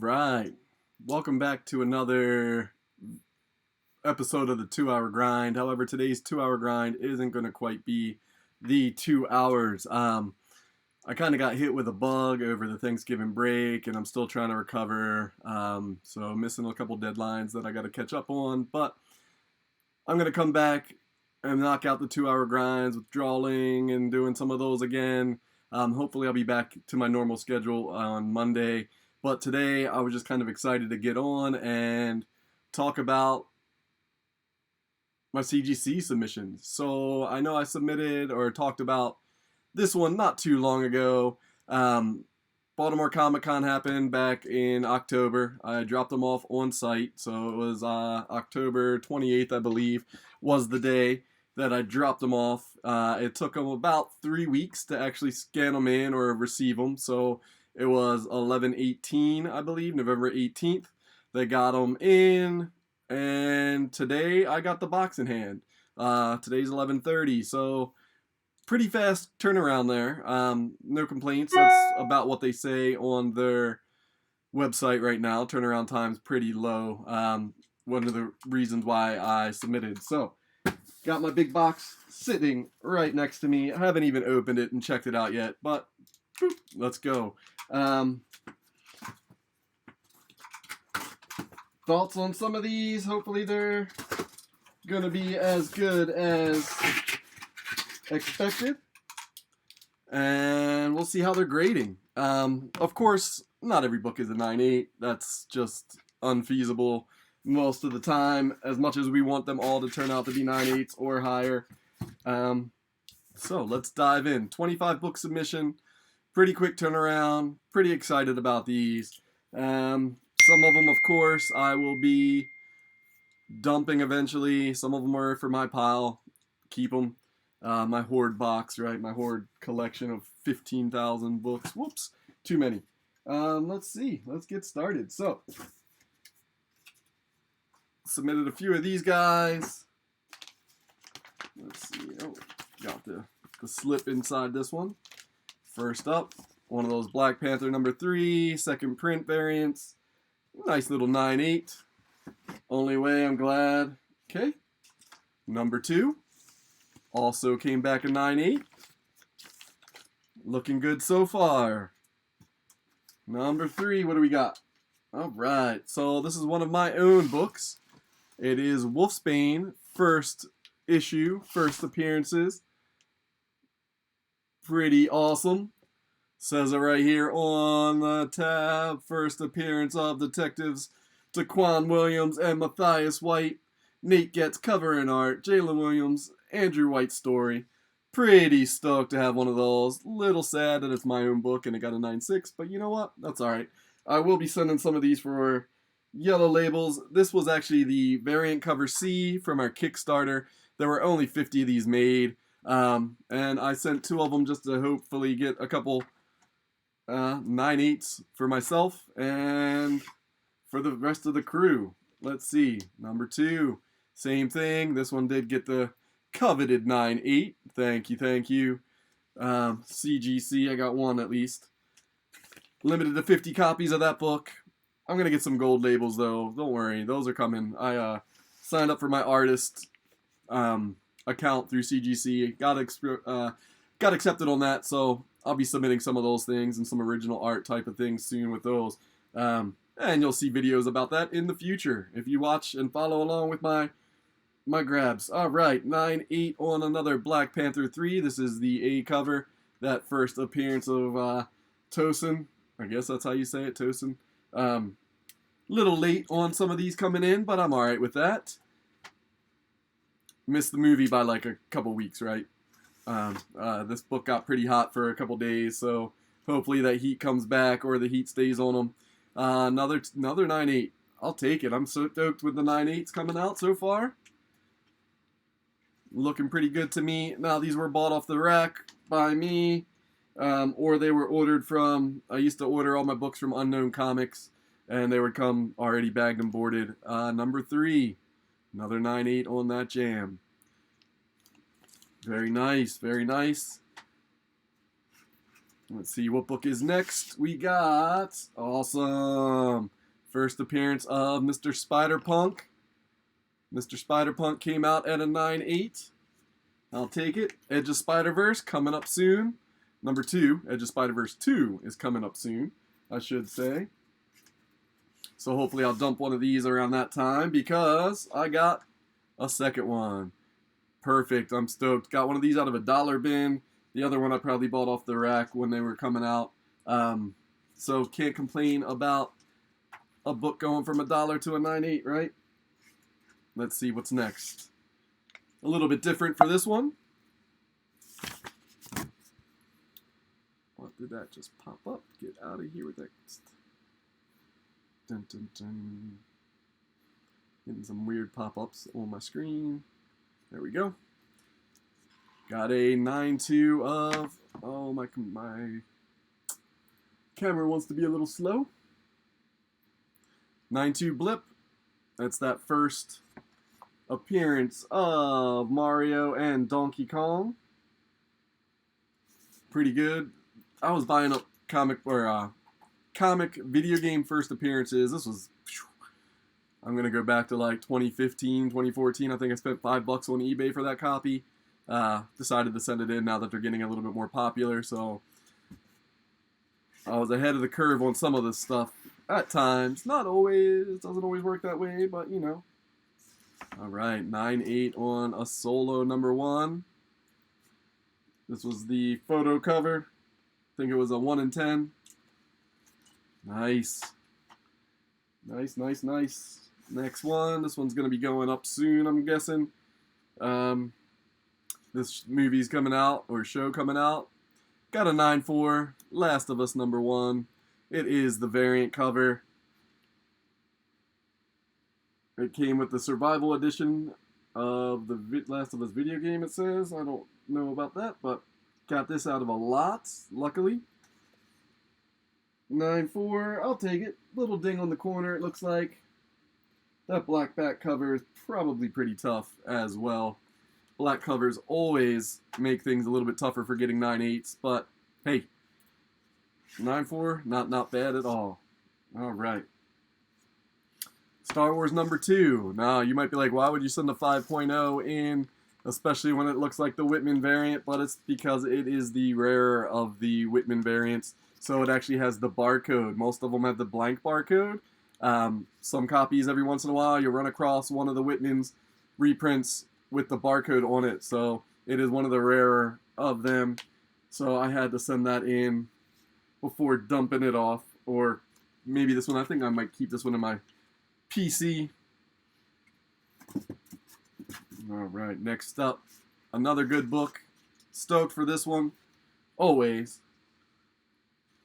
right. Welcome back to another episode of the 2 Hour Grind. However, today's 2 hour grind isn't going to quite be the 2 hours. I kind of got hit with a bug over the Thanksgiving break, and I'm still trying to recover. So missing a couple deadlines that I got to catch up on. But I'm going to come back and knock out the 2 hour grinds with drawing and doing some of those again. Hopefully I'll be back to my normal schedule on Monday. But today I was just kind of excited to get on and talk about my CGC submissions. So I know I submitted or talked about this one not too long ago. Baltimore Comic Con happened back in October. I dropped them off on site. So it was October 28th, I believe, was the day that I dropped them off. It took them about 3 weeks to actually scan them in or receive them. So it was 11/18, I believe, November 18th. They got them in, and today I got the box in hand. Today's 11:30, so pretty fast turnaround there. No complaints. That's about what they say on their website right now. Turnaround time's pretty low. One of the reasons why I submitted. So, got my big box sitting right next to me. I haven't even opened it and checked it out yet, but boop, let's go. Thoughts on some of these? Hopefully they're gonna be as good as expected, and we'll see how they're grading. Of course, not every book is a 9.8. That's just unfeasible most of the time, as much as we want them all to turn out to be 9.8s or higher. So let's dive in. 25 book submission, pretty quick turnaround, pretty excited about these. Some of them, of course, I will be dumping eventually. Some of them are for my pile. Keep them. My hoard box, right? My hoard collection of 15,000 books. Whoops, too many. Let's see. Let's get started. So, submitted a few of these guys. Let's see. Oh, got the slip inside this one. First up, one of those Black Panther #3, second print variants. Nice little 9.8. Only way, I'm glad. Okay. #2. Also came back a 9.8. Looking good so far. #3, what do we got? Alright, so this is one of my own books. It is Wolfsbane, first issue, first appearances. Pretty awesome. Says it right here on the tab. First appearance of detectives Taquan Williams and Matthias White. Nate Getz covering art. Jalen Williams, Andrew White story. Pretty stoked to have one of those. Little sad that it's my own book and it got a 9.6, but you know what? That's alright. I will be sending some of these for yellow labels. This was actually the variant cover C from our Kickstarter. There were only 50 of these made. And I sent 2 of them just to hopefully get a couple 9.8s for myself and for the rest of the crew. Let's see. #2. Same thing. This one did get the coveted 9.8. Thank you. CGC, I got one at least. Limited to 50 copies of that book. I'm going to get some gold labels though. Don't worry. Those are coming. I signed up for my artist account through CGC. Got accepted on that, so I'll be submitting some of those things and some original art type of things soon with those. And you'll see videos about that in the future if you watch and follow along with my grabs. Alright, 9.8 on another Black Panther 3. This is the A cover. That first appearance of Tosin. I guess that's how you say it, Tosin. Little late on some of these coming in, but I'm alright with that. Missed the movie by like a couple weeks, right? This book got pretty hot for a couple days, so hopefully that heat comes back or the heat stays on them. Another 9.8. I'll take it. I'm so stoked with the 9.8s coming out so far. Looking pretty good to me. Now, these were bought off the rack by me, or they were ordered from, I used to order all my books from Unknown Comics, and they would come already bagged and boarded. #3. Another 9.8 on that jam. Very nice, very nice. Let's see what book is next. We got, awesome, first appearance of Mr. Spider-Punk. Mr. Spider-Punk came out at a 9.8. I'll take it. Edge of Spider-Verse coming up soon. Number 2, Edge of Spider-Verse 2 is coming up soon, I should say. So hopefully I'll dump one of these around that time because I got a second one. Perfect. I'm stoked. Got one of these out of a dollar bin. The other one I probably bought off the rack when they were coming out. So can't complain about a book going from $1 to a 9.8, right? Let's see what's next. A little bit different for this one. What did that just pop up? Get out of here with that. Dun, dun, dun. Getting some weird pop-ups on my screen. There we go. Got a 9.2 of... Oh, my camera wants to be a little slow. 9.2 Blip. That's that first appearance of Mario and Donkey Kong. Pretty good. I was buying up comic video game first appearances. This was... I'm going to go back to like 2015, 2014. I think I spent $5 on eBay for that copy. Decided to send it in now that they're getting a little bit more popular. So I was ahead of the curve on some of this stuff at times. Not always. It doesn't always work that way, but you know. All right, 9.8 on a solo number 1. This was the photo cover. I think it was a 1 in 10. Nice. Nice, nice, nice. Next one. This one's going to be going up soon, I'm guessing. This movie's coming out, or show coming out. Got a 9.4. Last of Us number 1. It is the variant cover. It came with the survival edition of the Last of Us video game, it says. I don't know about that, but got this out of a lot, luckily. 9.4, I'll take it. Little ding on the corner, it looks like. That black back cover is probably pretty tough as well. Black covers always make things a little bit tougher for getting 9.8s, but hey, 9.4, not bad at all. All right. Star Wars number 2. Now, you might be like, why would you send a 5.0 in, especially when it looks like the Whitman variant? But it's because it is the rarer of the Whitman variants, so it actually has the barcode. Most of them have the blank barcode. Some copies, every once in a while, you'll run across one of the Whitman's reprints with the barcode on it, so it is one of the rarer of them. So I had to send that in before dumping it off, or maybe this one. I think I might keep this one in my PC. Alright, next up, another good book. Stoked for this one. Always.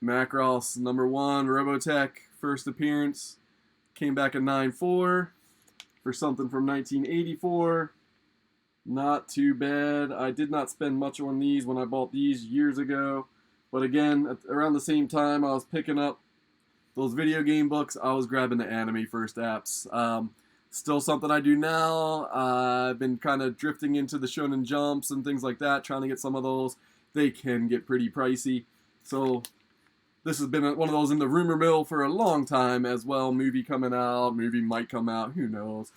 Macross number 1, Robotech, first appearance. Came back at 9.4 for something from 1984. Not too bad. I did not spend much on these when I bought these years ago. But again, around the same time I was picking up those video game books, I was grabbing the anime first apps. Still something I do now. I've been kind of drifting into the Shonen Jumps and things like that, trying to get some of those. They can get pretty pricey. So this has been one of those in the rumor mill for a long time as well. Movie coming out, movie might come out, who knows.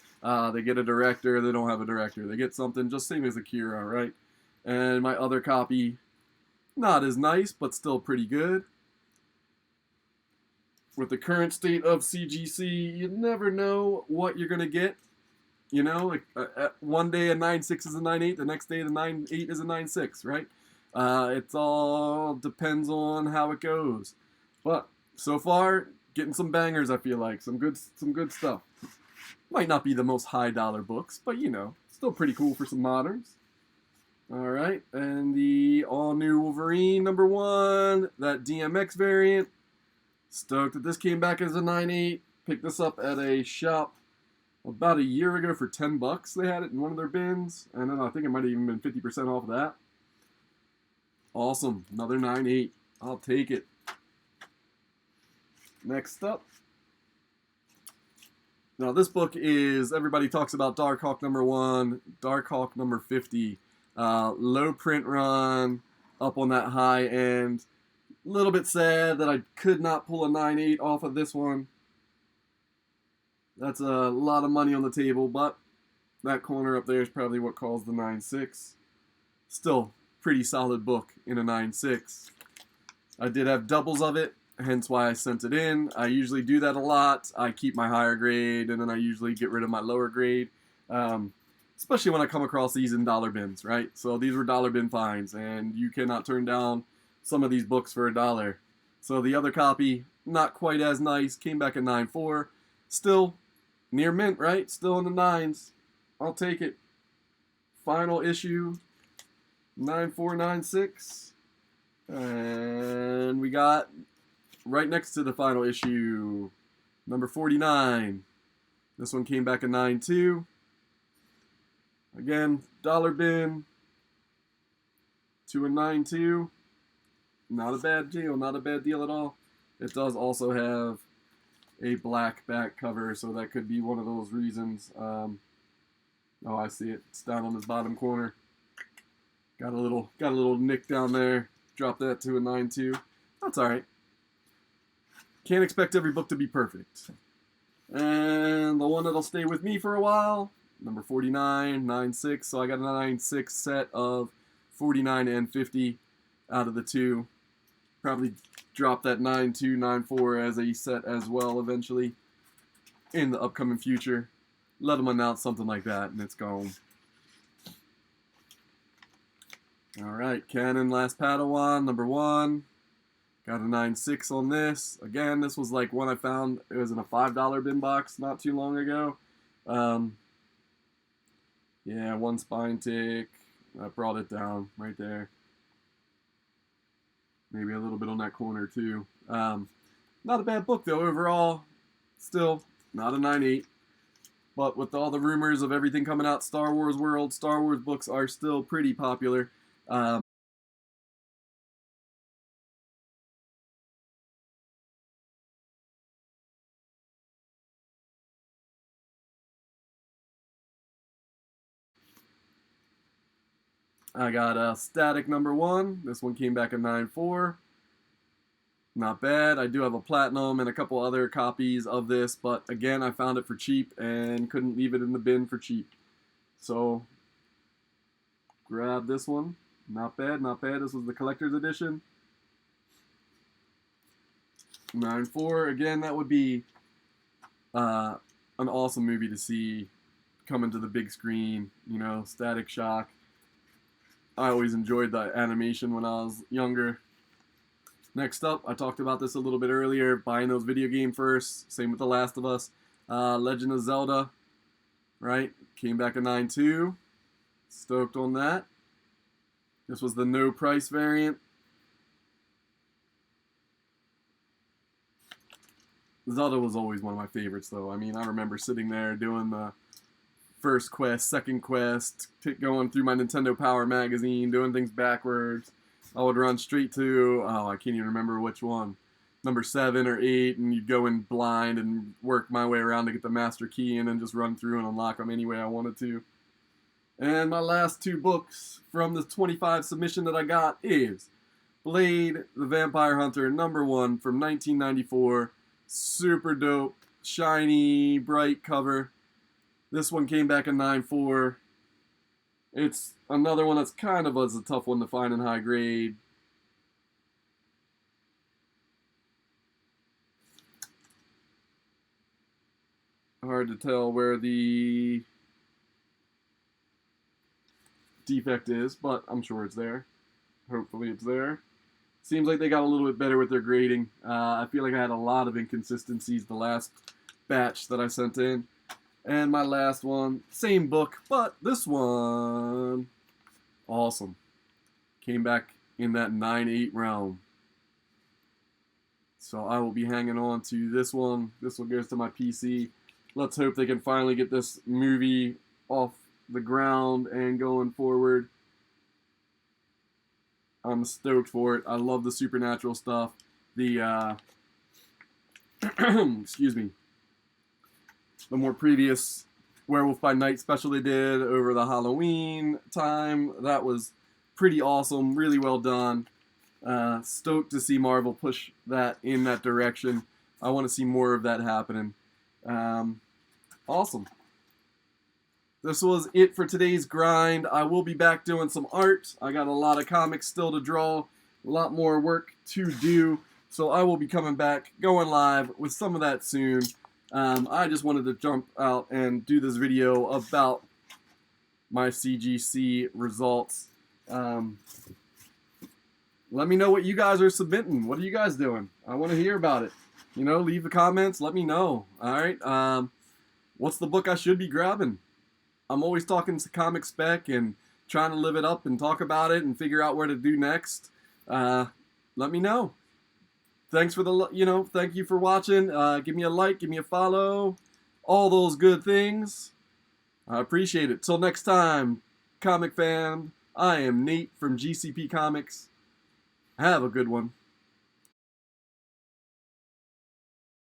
They get a director, they don't have a director. They get something just same as Akira, right? And my other copy, not as nice, but still pretty good. With the current state of CGC, you never know what you're going to get. You know, like one day a 9.6 is a 9.8, the next day the 9.8 is a 9.6, right? It all depends on how it goes. But so far, getting some bangers, I feel like. Some good stuff. Might not be the most high dollar books, but you know, still pretty cool for some moderns. Alright, and the all-new Wolverine number 1, that DMX variant. Stoked that this came back as a 9.8. Picked this up at a shop about a year ago for $10. They had it in one of their bins. And then I think it might have even been 50% off of that. Awesome. Another 9.8. I'll take it. Next up. Now this book is, everybody talks about Darkhawk number 1, Darkhawk number 50. Low print run, up on that high end. A little bit sad that I could not pull a 9.8 off of this one. That's a lot of money on the table, but that corner up there is probably what caused the 9.6. Still, pretty solid book in a 9.6. I did have doubles of it, hence why I sent it in. I usually do that a lot. I keep my higher grade, and then I usually get rid of my lower grade. Especially when I come across these in dollar bins, right? So these were dollar bin finds, and you cannot turn down some of these books for $1. So the other copy, not quite as nice, came back at 9.4. Still near mint, right? Still in the 9s. I'll take it. Final issue, 9496. And we got right next to the final issue, number 49. This one came back at 9.2. Again, dollar bin to a 9.2. Not a bad deal, not a bad deal at all. It does also have a black back cover, so that could be one of those reasons. Oh, I see it. It's down on this bottom corner. Got a little nick down there. Drop that to a 9.2. That's all right. Can't expect every book to be perfect. And the one that'll stay with me for a while, number 49, 9.6. So I got a 9.6 set of 49 and 50 out of the two. Probably drop that 9.2, 9.4 as a set as well eventually in the upcoming future. Let them announce something like that and it's gone. Alright, Canon Last Padawan, number 1. Got a 9.6 on this. Again, this was like one I found. It was in a $5 bin box not too long ago. Yeah, one spine tick. I brought it down right there. Maybe a little bit on that corner too. Not a bad book though overall. Still not a 9.8. But with all the rumors of everything coming out Star Wars world, Star Wars books are still pretty popular. I got a Static number 1. This one came back at 9.4. Not bad. I do have a Platinum and a couple other copies of this, but again, I found it for cheap and couldn't leave it in the bin for cheap. So, grab this one. Not bad, not bad. This was the collector's edition. 9.4. Again, that would be an awesome movie to see coming to the big screen. You know, Static Shock. I always enjoyed the animation when I was younger. Next up, I talked about this a little bit earlier, buying those video game first. Same with The Last of Us. Legend of Zelda, right? Came back at 9.2. Stoked on that. This was the no price variant. Zelda was always one of my favorites, though. I mean, I remember sitting there doing the first quest, second quest, going through my Nintendo Power magazine, doing things backwards. I would run straight to, I can't even remember which one, number 7 or 8, and you'd go in blind and work my way around to get the master key and then just run through and unlock them any way I wanted to. And my last 2 books from the 25 submission that I got is Blade the Vampire Hunter, number 1 from 1994. Super dope, shiny, bright cover. This one came back in 9.4. It's another one that's kind of a tough one to find in high grade. Hard to tell where the defect is, but I'm sure it's there. Hopefully it's there. Seems like they got a little bit better with their grading. I feel like I had a lot of inconsistencies the last batch that I sent in. And my last one, same book, but this one, awesome. Came back in that 9.8 realm. So I will be hanging on to this one. This one goes to my PC. Let's hope they can finally get this movie off the ground and going forward. I'm stoked for it. I love the supernatural stuff. The, excuse me. The more previous Werewolf by Night special they did over the Halloween time. That was pretty awesome. Really well done. Stoked to see Marvel push that in that direction. I want to see more of that happening. Awesome. This was it for today's grind. I will be back doing some art. I got a lot of comics still to draw, a lot more work to do. So I will be coming back, going live with some of that soon. I just wanted to jump out and do this video about my CGC results. Let me know what you guys are submitting. What are you guys doing? I want to hear about it. You know, leave the comments. Let me know. All right. What's the book I should be grabbing? I'm always talking to Comic Spec and trying to live it up and talk about it and figure out where to do next. Let me know. Thanks for thank you for watching. Give me a like, give me a follow, all those good things. I appreciate it. Till next time, comic fan, I am Nate from GCP Comics. Have a good one.